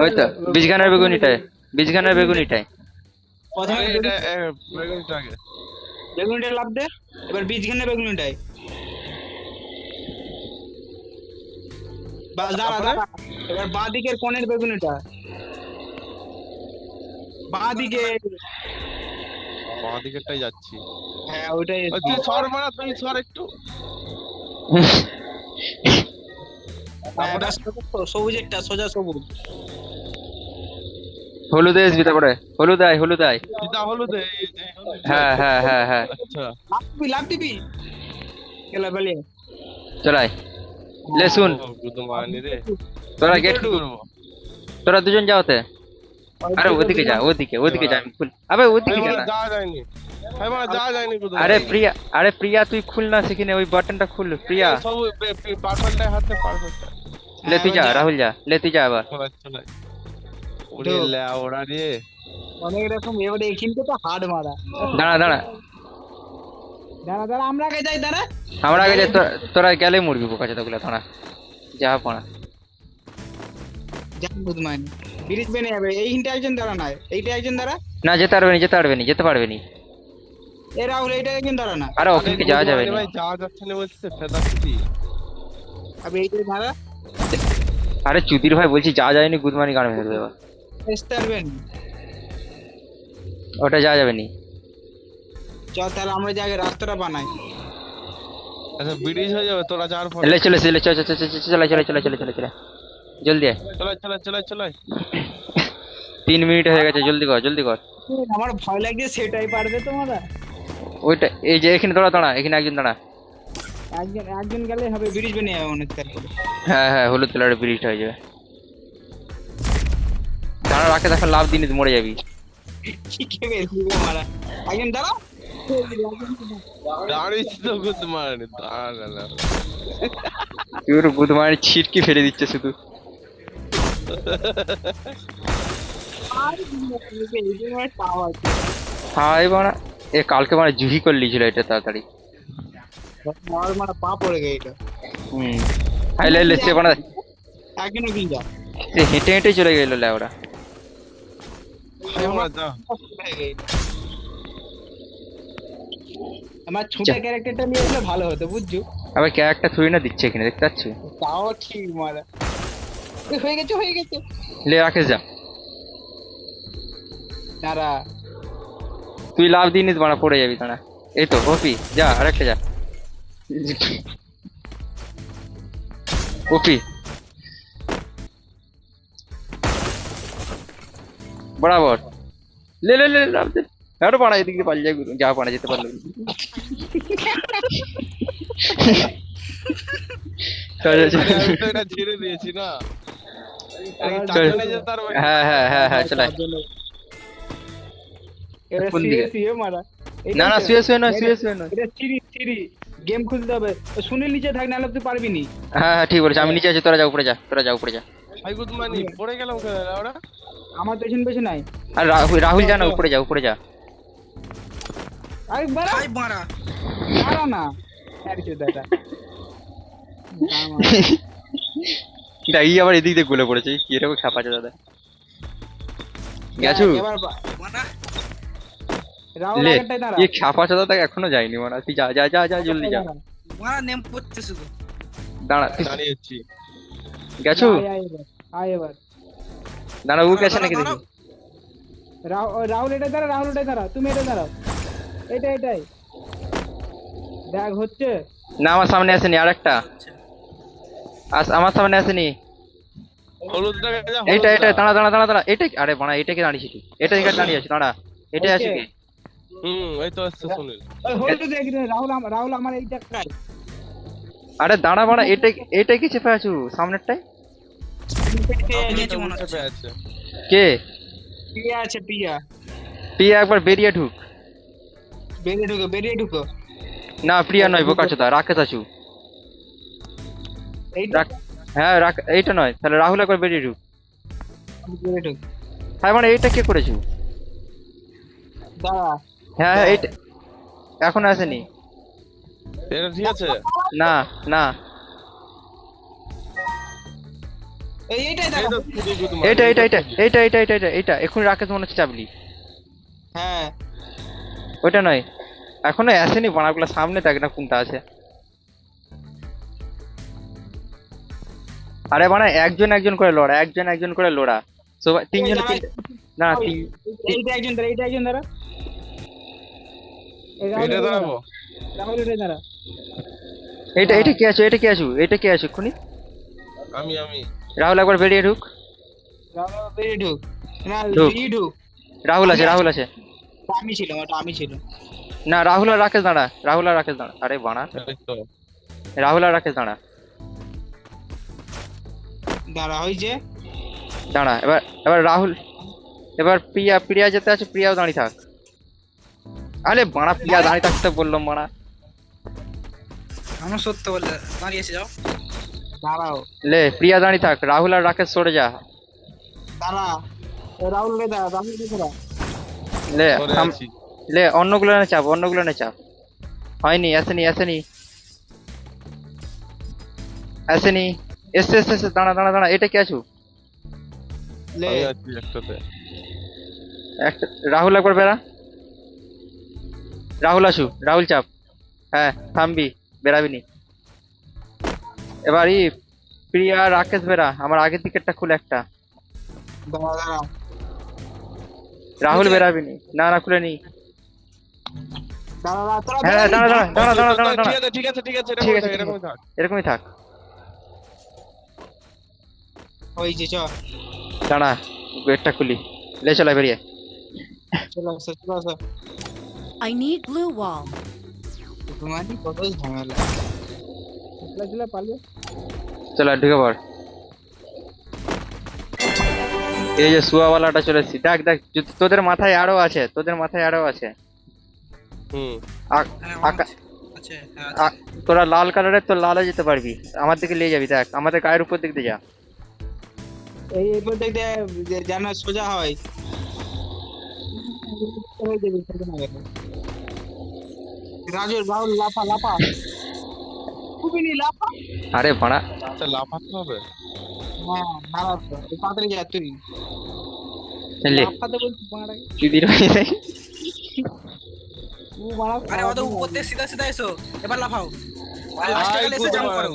ওই তো বীজগানের বেগুনিটায়, বীজগানের বেগুনিটায়। প্রথমে এটা বেগুনটা আগে। বেগুনিটা লাভ দে, এবার বীজ ঘেনে বেগুনিটাই। বাস দাঁড়া তারপরে? দাঁড়া, এবার বাঁ দিকের কোণের বেগুনিটা, বাঁ দিকে। বাঁ দিকেরটাই যাচ্ছি। হ্যাঁ ওইটাই। ওই তুই সর মারা, তুই সর একটু। হ্যাঁ, তারপরে? এবার সবুজেরটা সোজা সবুজ। হলুদে আসবি তারপরে, হলুদ আয়, হলুদ আয়। ফিদা হলুদ, এই যে হলুদ। হ্যাঁ হ্যাঁ হ্যাঁ হ্যাঁ, আচ্ছা। লাভ দিবি গেলা বেলিয়ে। চলাই লে শুন, ও গুদমানি রে। তোরা আমি গেট, কি করবো? তোরা দুজন যাওতে। আরে ওদিকে যা, ওদিকে ওদিকে যা, আমি খুল। আবে আমি ওদিকে মনে কেন? হয় যাওয়া যায়নি, আমি মনে হয় যাওয়া যায়নি গুদমানি। আরে প্রিয়া, আরে প্রিয়া তুই খুল না সেখানে, ওই বাটনটা খুল প্রিয়া। সব পার্পলটাই হাতে, পার্পলটা। লে তুই যা, এবার রাহুল যা, লে তুই যা আবার। চলাই চলাই। ওরে লেওড়া রে। অনেক রকম। এবারে এখানটা তো হার্ড মারা। দাঁড়া দাঁড়া, দাঁড়া দাঁড়া, আমরা আগে যাই, দাঁড়া। আমরা আগে যাই, তোরা গেলে মরবি বোকা চোদাগুলো, দাঁড়া যা পড়া। যান বুধমান ব্রিজ বেনে যাবে। এই হিনটা একজন দাঁড়া, না এইটা একজন দাঁড়া। না যেতে পারবে নি, যেতে পারবে নি, যেতে পারবে নি। এ রাহুল, এইটা একজন দাঁড়া না। আরে ওখানে যাওয়া যাবে গুদমানি না। ভাই যাওয়া যাচ্ছে না বলছে, ফেদা ফিদি। আবে এইটা দাঁড়া, আরে চুদির ভাই বলছি যা যায়নি, গুদমানি গান ভেঙে দেবে এবার। আসতে পারবেন। ওটা যাওয়া যাবে নি। চল তাহলে আমরা যে আগে রাস্তাটা বানাই। আচ্ছা ব্রিজ হয়ে যাবে তোরা যাওয়ার পরে। চলে চলে চলে চলে চলে চলে চলে চলে চলে চলে চলে জলদি আয়। চলাই চলাই চলাই চলাই। 3 মিনিট হয়ে গেছে, জলদি কর জলদি কর। আমার ভয় লাগছে, সেটাই পারবে তোমরা। ওইটা এই যে এখানে দাঁড়া, দাঁড়া এখানে একজন দাঁড়া। একজন একজন গেলে হবে, ব্রিজ বেনে যাবে অনেক তারপরে। হ্যাঁ হ্যাঁ, হলুদ কালারের ব্রিজটা হয়ে যাবে। দাঁড়া, রাখে দেখো, লাভ দিন মরে যাবি। কি কে বেশি মারা। একজন দাঁড়া। দাঁড়িয়েছি তো গুদমানি, দাঁড়া না। তুই ওর গুদমানি ছিটকে ফেলে দিচ্ছে শুধু। হাই বাড়া, এ কালকে মানে জুহি করে লিয়েছিল এটা তাড়াতাড়ি। আমার মানে পা পড়ে গেছে এটা। হুম, হাই লে সে বাড়া, একজন কি যা সে হেঁটে হেঁটে চলে গেল লেওড়া। আমরা যা। আমার ছোট ক্যারেক্টারটা নিয়ে আসলে ভালো হতো, বুঝছো? আবার ক্যারেক্টার থুই না দিচ্ছে এখানে, দেখতে পাচ্ছি। তাও ঠিক মারা। হয়ে গেছে হয়ে গেছে। লে রাকেশ যা, দাঁড়া। তুই লাভ দিয়ে নিস বাড়া, পড়ে যাবি দাঁড়া। এই তো কপি যা, আরেকটা যা। কপি বরাবর, লে লে লে লাভ দে। আরো পাড়া এদিকে পালিয়ে যায়, যা পাড়া যেতে পারলো। চল চল আরে আমি চল। তো এটা ছেড়ে দিয়েছি না। এটা কি চল। চারজনে যেতে পারবে? হ্যাঁ হ্যাঁ হ্যাঁ হ্যাঁ চলে। এটা কোন দিকে? সিএ মারা। না না, শুয়ে শুয়ে নয়, শুয়ে শুয়ে নয়। এটা চিরি চিরি গেম খুলতে হবে। সুনীল নিচে থাক, নাহলে তুই পারবি নি। হ্যাঁ হ্যাঁ ঠিক বলেছ, আমি নিচে আছি, তোরা যা উপরে যা, তোরা যা উপরে যা। ভাই গুদমানি পড়ে গেলাম কেন ওরা? আমার পেছন পেছন নাই। আর রাহুল যা না, উপরে যা উপরে যা। আরে বাড়া মারা। দাঁড়া না। আরে দাদা। এই আবার এদিক দিয়ে গুলে পড়েছে, কি এরকম খাপাচ্ছে দাদা। গেছু এবার মারা। রাহুল লে, আগেরটাই দাঁড়া। এই খাপাচ্ছে দাদা এখনো যায়নি মারা, তুই যা যা যা যা জলদি যা। মারা নেম পড়ছে শুধু। দাঁড়া তুই, দাঁড়িয়েছি। গেছু আয় এবার। দাঁড়া, ও গেছে নাকি দেখি। রাহুল এটা দাঁড়া, রাহুল এটা দাঁড়া, তুমি এটা দাঁড়াও। এটাই দেখ হচ্ছে। না আমার সামনে আসেনি, আরেকটা আমার সামনে আসেনি। হলুদটা যা, এইটা হলুদটা। দাঁড়া দাঁড়া দাঁড়া দাঁড়া, এটা আরে বাড়া, এটাকে দাঁড়িয়েছি তুই, এটা এখানে দাঁড়িয়ে আছে, দাঁড়া এটাই আছে কি। এই তো আসছে সুনীল। হলুদ দেখ, রাহুল আমার এইটা কাজ। আরে দাঁড়া বাড়া, এটাই কি চেপে আছো সামনেরটাই। আমি তো চেপে আছে। কে? পিয়া আছে, পিয়া। প্রিয়া একবার বেরিয়ে ঢুক। বেরিয়ে ঢুকো। না প্রিয়া নয় বোকা চোদা, রাকেশ আছু। এইটা হ্যাঁ এইটা নয়, তাহলে রাহুল একবার বেরিয়ে ঢুক। বেরিয়ে ঢুক। হ্যাঁ মানে এইটা কে করেছো? দাঁড়া। হ্যাঁ হ্যাঁ এইটা এখন আসেনি। এটা ঠিক আছে। না না, এইটাই এই দাঁড়া। তো খুদি গুদ মার, এইটা এই এইটা তো এইটা এইটা এইটা এইটা এইটা এইটা এক্ষুনি রাকেশ মনে হচ্ছে চাপলি। হ্যাঁ ওইটা নয়, এখনো আসেনি বানাগুলো, সামনে দেখ না কোনটা আছে। আরে বানা একজন একজন করে লড়া, একজন একজন করে লড়া, সবাই তিনজন তিনটে, না তিন এইটা একজন দাঁড়া, এইটা একজন দাঁড়া। এই রাহুল এটা এটা দাঁড়া, দাঁড়াবো। রাহুল এটা দাঁড়া। এইটা এইটা কে আছো, এটা কে আছো, এটা কে আছো এক্ষুনি? আমি রাহুল একবার বেরিয়ে ঢুক। রাহুল বেরিয়ে ঢুক, না ঢুক। বেরিয়ে ঢুক। রাহুল আছে, রাহুল আছে। আমি ছিলাম, ওটা আমি ছিলাম। না রাহুল আর রাকেশ দাঁড়া, রাহুল আর রাকেশ দাঁড়া, আরে বানা এই তো রাহুল আর রাকেশ দাঁড়া। দাঁড়া হয়েছে। দাঁড়া এবার, এবার রাহুল, এবার প্রিয়া, প্রিয়া যেতে আছে, প্রিয়াও দাঁড়িয়ে থাক। আরে বানা প্রিয়া দাঁড়িয়ে থাকতে বললাম বানা। আমার সত্য বলে দাঁড়িয়েছে, যাও দাঁড়াও। লে প্রিয়া দাঁড়িয়ে থাক, রাহুল আর রাকেশ সরে যা। দাঁড়া, রাহুল রে দাঁড়া, রাহুল রে দাঁড়া। লে সরে থাম, আছি। লে অন্যগুলো না চাপ, অন্যগুলো না চাপ। হয়নি, আসেনি আসেনি আসেনি, এসে এসে এসে, দাঁড়া দাঁড়া দাঁড়া, এটা কে আছো? লে আমি আছি একটাতে। একটা রাহুল একবার বেড়া, রাহুল আসু, রাহুল চাপ। হ্যাঁ থামবি, বেরাবি নি। এবার প্রিয়া রাকেশ বেরা, আমার আগের দিকেরটা খুলে একটা। দাঁড়া দাঁড়া। রাহুল বেরাবি নি, না না খুলে নি। দাঁড়া দাঁড়া, তোরা হ্যাঁ দাঁড়া দাঁড়া দাঁড়া দাঁড়া দাঁড়া দাঁড়া, ঠিক আছে ঠিক আছে ঠিক আছে, ঠিক এরকমই আছে থাক, এরকমই থাক। এরকমই থাক। হয়েছে, চ দাঁড়া গেটটা খুলি, লে চলা বেরিয়ে। চলে আসো, চলে আসো। I need glue wall. তোমারই কত ঝামেলা। চলে চলে পালিয়ে। চলা ঢুকে পড়। এই যে শুয়াওয়ালাটা চলে এসেছি, দেখ দেখ তোদের মাথায় আরো আছে, তোদের মাথায় আরো আছে। হুম আকা- তোরা লাল কালারের, তো লালে যেতে পারবি, আমার দিকে নিয়ে যাবি, দেখ আমাদের গায়ের উপর দিক দিয়ে যা। এই এরপর দেখতে জানা সোজা হয়। হয়ে যাবে, সোজা হয়ে যাবে। রাজুর রাহুল লাফা লাফা, খুবই নি লাফা। আরে ভাড়া, আচ্ছা লাফাতে হবে। হ্যাঁ দাঁড়া তো, এই তাড়াতাড়ি যা তুই। লে লাফাতে বলছি বাড়া। চুদির হয়ে যায়। ও বাড়া, আরে ওদের উপর থেকে সিধা সিধা এসো, এবার লাফাও। আর আই লাস্টে গেলে এসে গুড জাম্প মান। করো,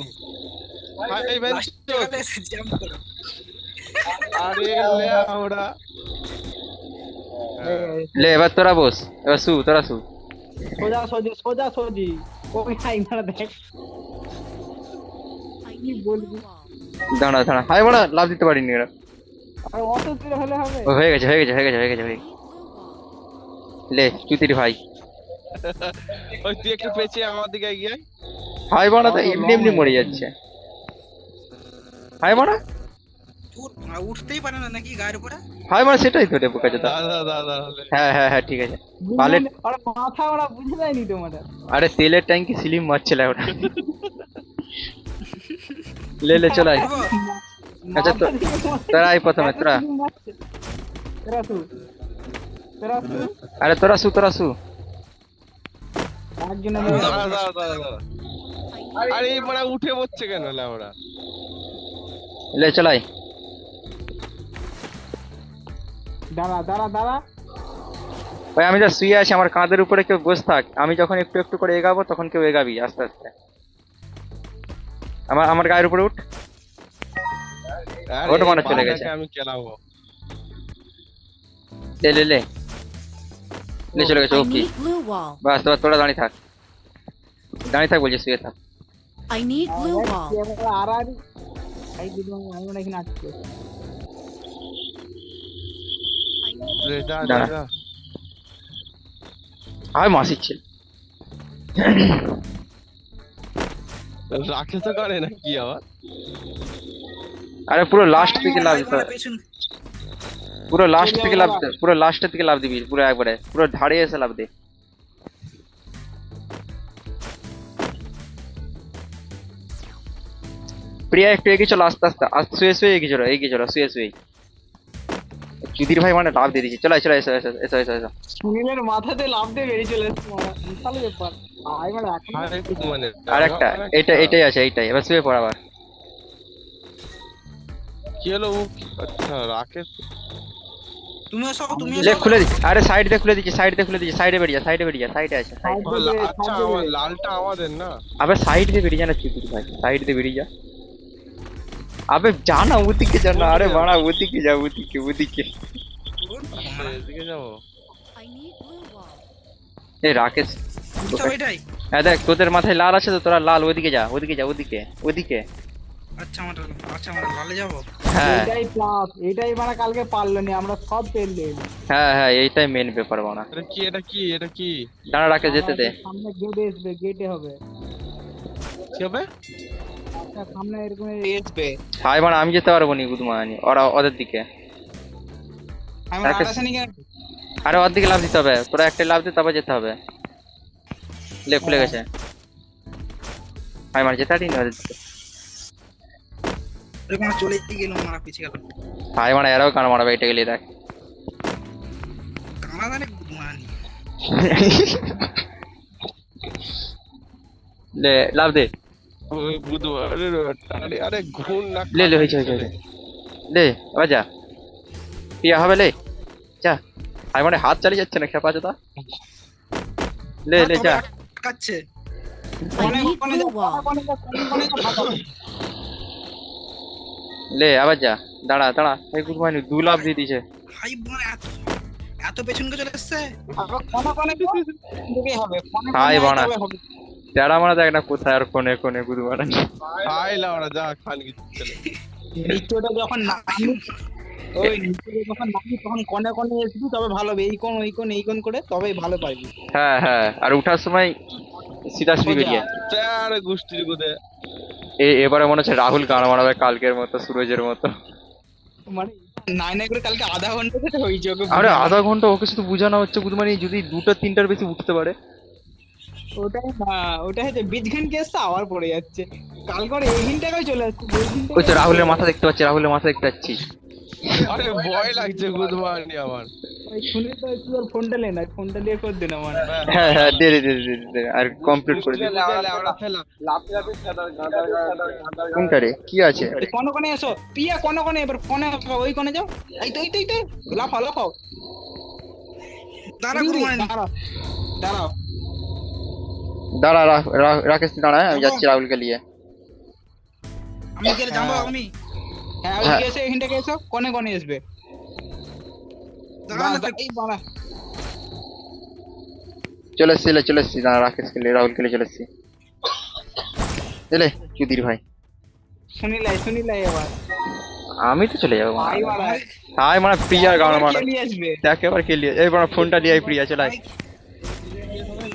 ভাই ভাই লাস্টে গেলে এসে জাম্প করো। আরে লে আমরা লে এবার তোরা বস, এবার শু, তোরা শু। সোজা সোজি সোজা সোজি। ওই হাই মারা দেখ। I need glue wall. দাঁড়া দাঁড়া, হাই বাড়া, লাভ দিতে পারিনি এরা। আর অত দূরে হলে হবে। ও হয়ে গেছে হয়ে গেছে হয়ে গেছে হয়ে গেছে হয়ে গেছে। লে চুতির ভাই, ওই তুই একটু পেছিয়ে আমার দিকে এগিয়ে আয়। হাই বাড়া তো এমনি এমনি মরে যাচ্ছে। হাই বাড়া, উঠতেই পারে না নাকি গায়ের উপরে? হাই বাড়া, সেটাই তো রে বোকা যেটা। দাদা দাদা হলে হ্যাঁ হ্যাঁ হ্যাঁ ঠিক আছে। পালেট, আর মাথা ওরা বুঝে যায়নি তোমার। আরে তেলের ট্যাঙ্কি সিলিম মারছিল ওটা। লে লে চলাই। আচ্ছা তো তোরা আই প্রথমে, তোরা তোরা শু, তোরা শু। আরে তোরা শু, তোরা শু। একজন দাদা দাদা দাদা। I need আরে এই বড়া উঠে পড়ছে কেন লে আমরা? লে চলাই। দাঁড়া দাঁড়া দাঁড়া। ভাই আমি যা শুয়ে আছি, আমার কাঁধের উপরে কেউ বসে থাক, আমি যখন একটু একটু করে এগাবো তখন কেউ এগাবি আস্তে আস্তে। আমার আমার গায়ের উপরে উঠ। আরে ওটা মনে এই চলে বালটাকে গেছে। আমি কেলাবো। লে লে লে লে চলে গেছে, I okay need glue wall. বাস, তোরা দাঁড়িয়ে থাক, দাঁড়িয়ে থাক বলছি, শুয়ে থাক। I need glue wall. আর আর এই দিদি আমি মনে হয় নাচছে। I need লে যা যা দাঁড়া। যা। আর মাসির ছিল। রাখে তো করে না কি আবার? আরে পুরো লাস্ট থেকে লাভ দিতে এবার হবে। পেছন পুরো লাস্ট থেকে লাভ দিতে, পুরো লাস্টের থেকে লাভ দিবি, পুরো একবারে পুরো ধারে এসে লাভ দে। প্রিয়া একটু এগিয়ে চলো, আস্তে আস্তে আস্তে, শুয়ে শুয়ে এগিয়ে চলো, এগিয়ে চলো, শুয়ে শুয়ে। চুদির ভাই মানে লাভ দিয়ে দিচ্ছি, চলো চলো, এসো এসো এসো এসো এসো। সুনীলের মাথাতে লাফ দিয়ে বেরিয়ে চলে এসছে মারা। বিশাল ব্যাপার। আই মানে এখন আরে গুড মানে আর একটা, এইটাই আছে, এইটাই, এবার শুয়ে পড় আবার। কি হলো আচ্ছা রাকেশ তুমিও সব তুমিও লে সব খুলে দি আরে সাইড দিয়ে খুলে দিচ্ছি সাইডে বেরিয়ে যা সাইডে আছে সাইড ও, দেবে আচ্ছা আমার লালটা আমাদের না আবে সাইড দিয়ে বেরিয়ে যা না চুদির ভাই সাইড দিয়ে বেরিয়ে যা আবে যা না ওদিকে যা না আরে বাড়া ওদিকে যা ওদিকে আচ্ছা, এদিকে যাবো I need blue wall. এই রাকেশ সব এটাই হ্যাঁ দেখ তোদের মাথায় লাল আছে তো তোরা লাল ওদিকে যা ওদিকে আচ্ছা আমরা লালে যাবো হ্যাঁ এটাই প্লাস এটাই মানে কালকে পারলো না আমরা সব পেলে হ্যাঁ এইটাই মেন ব্যাপার বানা এটা কি দাঁড়া রাকেশ যেতে দে সামনে গেটে আসবে গেটে হবে কি হবে আচ্ছা সামনে এরকম আসবে হাই বানা আমি যেতে পারবো নি গুদমানি ওরা ওদের দিকে আমরা রাকেশ। আকাশে কেন আরে ওর দিকে লাভ দিতে হবে তোরা একটা লাভ দিয়ে তারপর যেতে হবে লে খুলে গেছে হাই মার যেতে পারি না ওদের দিকে এরকম চলে গেল মারা পিছিয়ে গেল হাই মারা এরাও কান মারাবে এটা গেলে দেখ কানা জানে মানি লে লাভ দে ওই বুধবার আরে আরে ঘুম না লে হয়েছে লে আবার যা পিয়া হবে লে যা হাই মানে হাত চালিয়ে যাচ্ছে না খেপা চোদা লে যা কাচ্ছে I need blue wall. লে আবার যা দাঁড়া এই গুদমানি 2 লাভ দিয়ে দিয়েছে হাই বোন এত পেছনকে চলে এসছে হাই বানা তেরা মারা দেখ না কোথায় আর কোনে গুদমানি খাই লাউরা যা খান কিছু চলে নিচটা যখন নামি ওই নিচে যখন নামি তখন কোনে আসবি তবে ভালো হবে এই কোন করে তবেই ভালো পারবি হ্যাঁ আর উঠার সময় সিধা বেরিয়ে আরে গোষ্ঠীর গুদে এবারে মনে হচ্ছে রাহুল গান মারাবে কালকের মতো সুরজের মতো মানে নাই করে কালকে আধা ঘন্টা সেটা হয়ে যাবে আরে আধা ঘন্টা ওকে শুধু বোঝানো হচ্ছে গুদমানি যদি 2টা 3টার বেশি উঠতে পারে ওটাই না ওটা হচ্ছে বীজখান কেসটা আবার পড়ে যাচ্ছে কাল করে এই দিনটাই চলে আসছে ওই তো রাহুলের মাথা দেখতে পাচ্ছি আরে ভয় লাগছে বুধবারনি আমার ওই শুনে তো তুই ওর ফোনটা নে না ফোনটা দিয়ে কর দে না আমার হ্যাঁ দে আর কমপ্লিট করে দে কোনটা রে কি আছে কোনে এসো পিয়া কোনে এবার কোনে ওই কোনে যাও এই তো লাফাও দাঁড়া গুরু মানে দাঁড়াও রাকেশ দাঁড়া আমি যাচ্ছি রাহুলকে নিয়ে আমি গেলে যাবো আমি হ্যাঁ ওই এসে এখানটাকে এসো কোনে আসবে দাঁড়া না তো। এই বাড়া চলে এসছি দাঁড়া রাকেশকে নিয়ে রাহুলকে নিয়ে চলে এসছি এলে চুদির ভাই শুনিলাই এবার আমি তো চলে যাবো ভাই বাড়া হাই মানে প্রিয়ার গান মারা কে নিয়ে আসবে দেখ এবার কে নিয়ে এই মানে ফোনটা নিয়ে আই প্রিয়া চলে আয়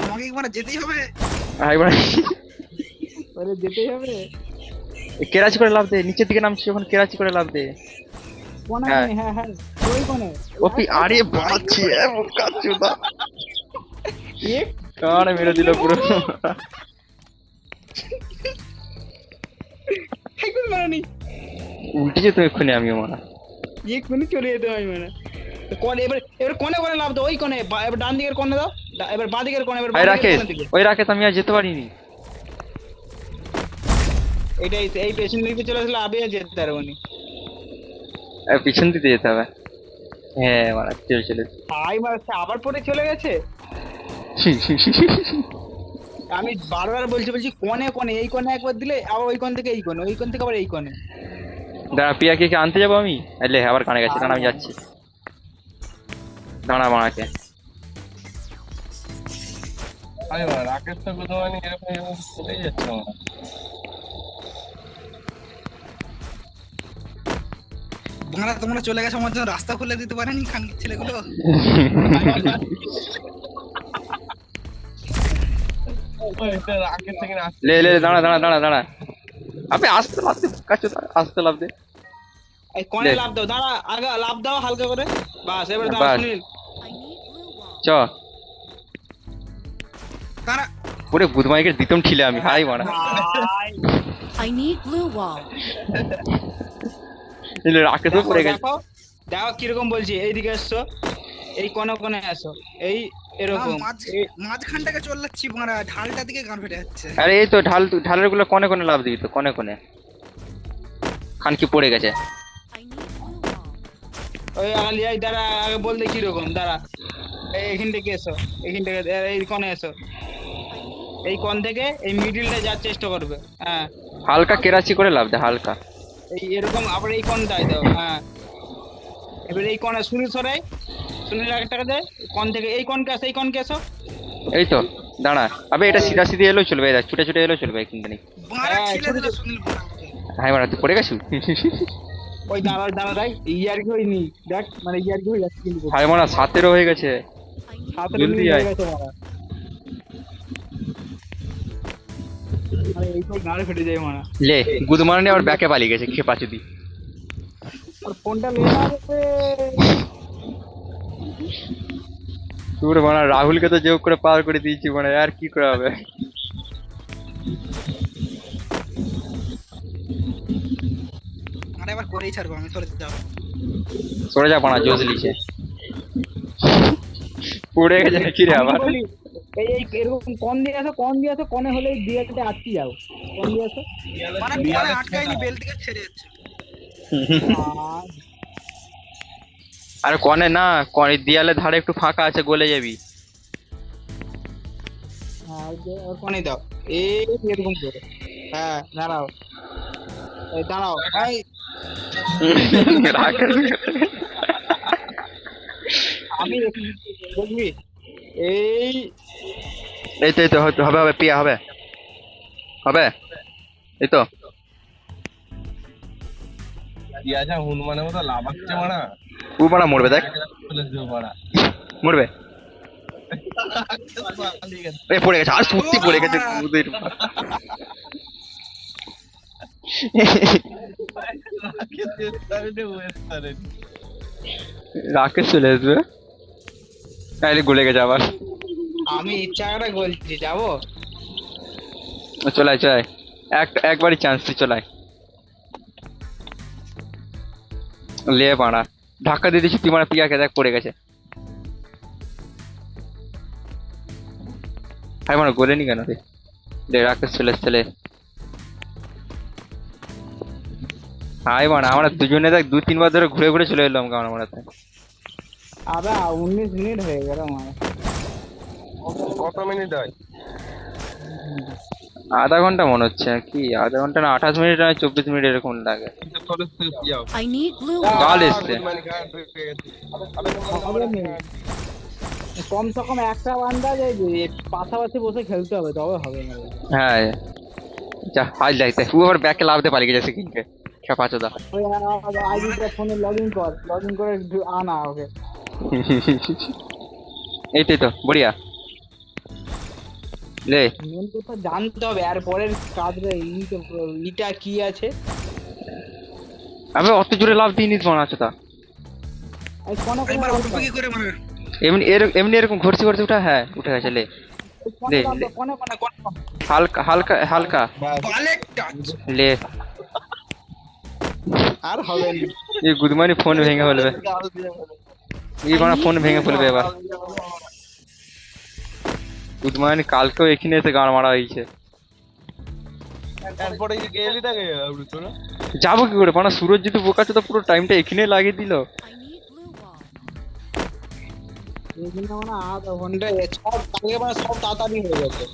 আমাকে একবার যেতেই হবে হাই মানে ওরে যেতেই হবে কেরাচি করে লাভ দে নিচের দিকে নামছি যখন কেরাচি করে লাভ দে কোনে হ্যাঁ। হ্যাঁ ওই কোনে ওপি আরে বাচ্চি মুখা চুদা এ কানে মেরে দিল পুরো একদম মারানি উল্টে যেত এক্ষুনি আমিও মারা কোনে চলে যেতে হয় মানে কোনে এবার কোনে লাভ দাও ওই কোনে এবার ডান দিকের কোনে দাও এবার বাঁ দিকের কোনে এবার ভাই রাকেশ ওই রাকেশ আমি আর যেতে পারিনি এটাই এই পেছন দিকে চলে আসলে আবে যেতে পারবনি পিছন দিতে যেতে হবে হ্যাঁ মারা চলে ভাই মারছে আবার পরে চলে গেছে আমি বারবার বলছি কোনে এই কোনে একবার দিলে আবার ওই কোণ থেকে এই কোণে ওই কোণ থেকে আবার এই কোণে দাঁড়া প্রিয়াকে কি আনতে যাবো আমি এলে আবার কানে গেছে দাঁড়া আমি যাচ্ছি দাঁড়া মারাকে আরে রাকেশ তো বুধবারনি এরকম চলে যাচ্ছে আমার ভাড়া তোমরা চলে গেছো আমার জন্য রাস্তা খুলে দিতে পারেনি খানকির ছেলেগুলো রাকেশ থেকে লে দাঁড়া আপনি আসতে লাভ দে কাছে আসতে লাভ দে এই কোণে দেখ। লাভ দাও দাঁড়া আগে লাভ দাও হালকা করে বাস এবার দাও বাস। Sunil I need blue wall. চ দাঁড়া পুরো বুধমাইকে দিতম ঠিলে আমি হাই মারা ভাই, I need blue wall. এলে রাকেশও পড়ে গেছে দেখো দেখো কিরকম বলছি এইদিকে এসছো এই কোণে আসো এই এরকম মাঝখানটাকে চলে যাচ্ছি ভাড়া ঢালটা দিকে গান ফেটে যাচ্ছে আরে এই তো ঢালের গুলো কোনে লাভ দিবি তো কোনে খানকি পড়ে গেছে I ওই আলি এই দাঁড়া আগে বল দেখি কিরকম দাঁড়া এইখান থেকে এসো এইখান থেকে এই কোণে এসো এই কোণ থেকে এই মিডিলটা যাওয়ার চেষ্টা করবে হ্যাঁ হালকা কেরাচি করে লাভ দে, হালকা। এই এরকম আবার এই কোণটায় দাও হ্যাঁ এবার এই কোণে সুনীল সরাই সুনীল এক টাকা দেয় কোণ থেকে এই কোণকে আসো এই কোণকে এসো এই তো দাঁড়া, আবে এটা সিধা সিধে এলো চলবে, এটা ছুটে ছুটে এলো চলবে কিন্তু নেই। হ্যাঁ, ছোট ছোট সুনীল হ্যাঁ মানে তুই পড়ে গেছিস? ওই দাঁড়া দাঁড়া রাই ইয়ার কি হয়নি দেখ মানে ইয়ার কি হয়ে যাচ্ছে কিন্তু ভাই মনে 17 হয়ে গেছে। I need 7 জলদি মিনিট আয়। হয়ে গেছে মারা মানে এই তো গাড়ি ফেটে যায় মারা লে গুদমারানি আবার ব্যাকে পালিয়ে গেছে খেপা চুদি। আর ফোনটা নিয়ে না রে তোর মানে রাহুলকে তো যোগ করে পার করে দিয়েছি, মানে আর কি করা হবে। আরে এবার করেই ছাড়বো আমি চলে যাব সরে যা পানা জোজ লিছে পড়ে গেছে নাকি রে আবার। এই এই এরকম কোন দিয়ে আসো কোনে হলে দিয়াতে আটকে যাও, কোন দিয়ে আসো। মানে পরে আটকাইনি বেল থেকে ছেড়ে যাচ্ছে আরে কনে না, কনে দেয়ালে ধারে একটু ফাঁকা আছে, গলে যাবি। হ্যাঁ ওই যে ওর ফোনে দাও এই এরকম করে হ্যাঁ দাঁড়াও এই দাঁড়াও এই আমি দেখবি এই এই তো এই তো হবে হবে পিয়া হবে হবে এই তো। কি আছে হনুমানের মতো লাফাচ্ছে মারা ও মারা মরবে, দেখ চলে যাবে মারা মরবে। এই পড়ে গেছে, আর সত্যি পড়ে গেছে দুধের। রাকেশ চলে আসবে, তাইলে গলে গেছে আবার। আমি ইচ্ছাটা বলছি যাবো চলাই চলাই একবারই চান্স, তুই চলাই লে পাড়া ধাক্কা দিয়ে দিচ্ছি তুই, মানে পিয়াকে দেখ পড়ে গেছে। ভাই মানে গোলেনি কেন রে? লে রাকেশ চলে এসছে লে। হাই মানে আমরা দুজনে দেখ 2-3 বার ধরে ঘুরে ঘুরে চলে এলাম গান মারাতে। আবে 19 মিনিট হয়ে গেল আমার। কত মিনিট হয়? আধা ঘন্টা মনে হচ্ছে, কি আধা ঘন্টা না 28 মিনিট না 24 মিনিট এরকম লাগে। I need blue গাল wall. এসছে। কমসে কম একটা বান্দা যে পাশাপাশি বসে খেলতে হবে তবে হবে না। হ্যাঁ যা আজ লাগতে ও আবার ব্যাকে লাভতে পারি গেছে কিনকে খেপা চোদা। ওই আইডিটা ফোনে লগইন করে আনা ওকে। এইটাই তো বড়িয়া লে। মেন কথা জানতে হবে আর পরের কাজে ইটা কি আছে। আমি অত জোরে লাভ দিইনি তো আছে তা। এই কোন একবার উঠবে কি করে মানে এমনি এরকম ঘুরছি ঘুরছি উঠা, হ্যাঁ উঠে গেছে লে। লে লে কোন হালকা হালকা হালকা বালেক টাচ লে। আর হবে না এই গুদমানি ফোন ভেঙে ফেলবে, এই মানে ফোন ভেঙে ফেলবে এবার। গুদমানি কালকেও এখানে এসে গান মারা হয়েছে। তারপরে কি গেলি না গে তোরা? যাবো কি করে মানে সুরজ যদি বোকা তো পুরো টাইমটা এখানে লাগিয়ে দিল। I need blue wall. এখানে মানে আধা ফোনটা সব আগে মানে সব তাড়াতাড়ি হয়ে গেছে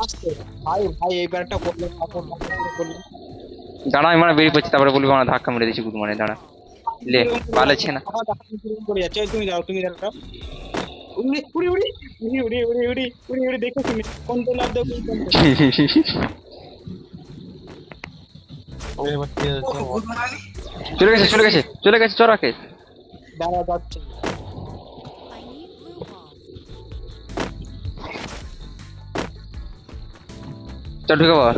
আসছে ভাই ভাই এইবার একটা করলে দাঁড়া আমি মানে বেরিয়ে পড়ছি, তারপরে বলবি আমার ধাক্কা মেরে দিচ্ছি গুদমানি। দাঁড়া লে ভালো ছে না। করে যাচ্ছে তুমি যাও উড়ি উড়ি উড়ি উড়ি উড়ি উড়ি উড়ি উড়ি উড়ি দেখো তুমি কোন তো লাভ দাও এবার কি হচ্ছে? চলে গেছে চলে গেছে চলে গেছে চড়াকে। দাঁড়া যাচ্ছে I need blue wall. চল ঢুকে বল।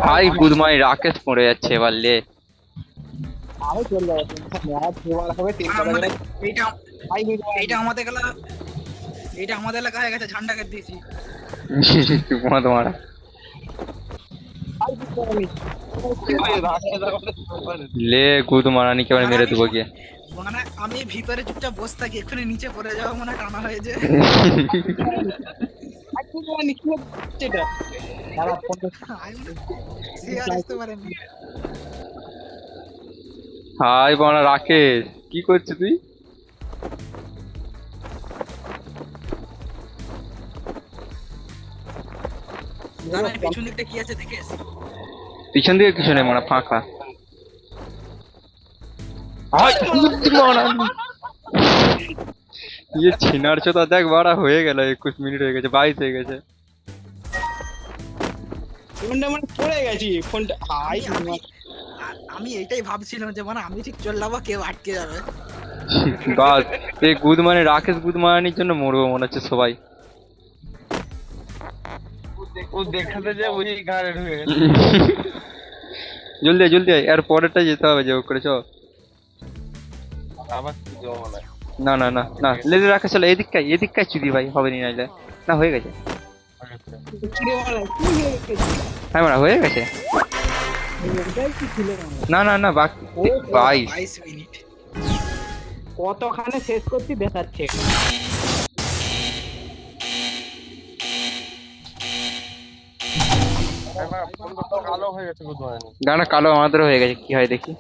ভাই গুদমানি রাকেশ পড়ে যাচ্ছে এবার লে। আমি চলে যাবো ম্যাচ এবার হবে 3 করে এইটা ভাই এইটা আমাদের গেলা এইটা আমাদের এলাকা হয়ে গেছে ঝান্ডা কেটে দিয়েছি তোমার লে গুদমারানি কেমন মেরে দেবো গিয়ে। মানে আমি ভিতরে চুপচাপ বসে থাকি এক্ষুনি নিচে পড়ে যাওয়া মানে টানা হয়েছে দাঁড়া ফোনটা সিআর আসতে পারেন না। হাই বানা রাকেশ, কি করছিস তুই? দাঁড়া পিছন দিকটা কি আছে দেখে আসি। পিছন দিকে কিছু নেই মানে ফাঁকা। হাই বানা ইয়ে ছিনার চোদা দেখ বাড়া হয়ে গেল, 21 মিনিট হয়ে গেছে, 22 হয়ে গেছে। ফোনটা মানে পড়ে গেছি ফোনটা হাই আমি এইটাই ভাবছিলাম যে মানে আমি ঠিক চললাম বা কেউ আটকে যাবে। বাস এই গুদমানি রাকেশ গুদমানির জন্য মরবো মনে হচ্ছে সবাই। ও দেখাতে যে ওই গাড়ি ঢুকে গেছে। জলদি আয়, জলদি আয়, এর পরেরটা যেতে হবে যে ও করে চ। আবার কি দেবো মনে হয়। না না না না লে লে রাকেশ চলো এদিককায় চুদি ভাই হবে নি নাইলে। না হয়ে গেছে, কিরে বলা কি হয়ে গেছে? হ্যাঁ মারা হয়ে গেছে। এটাই কি ছিল না না না বাকি 22। 22 মিনিট। কতখানে শেষ করছি দেখাচ্ছে। এবার ফোন তো কালো হয়ে গেছে কোথায়। গানা কালো আমাদেরও হয়ে গেছে, কি হয় দেখি।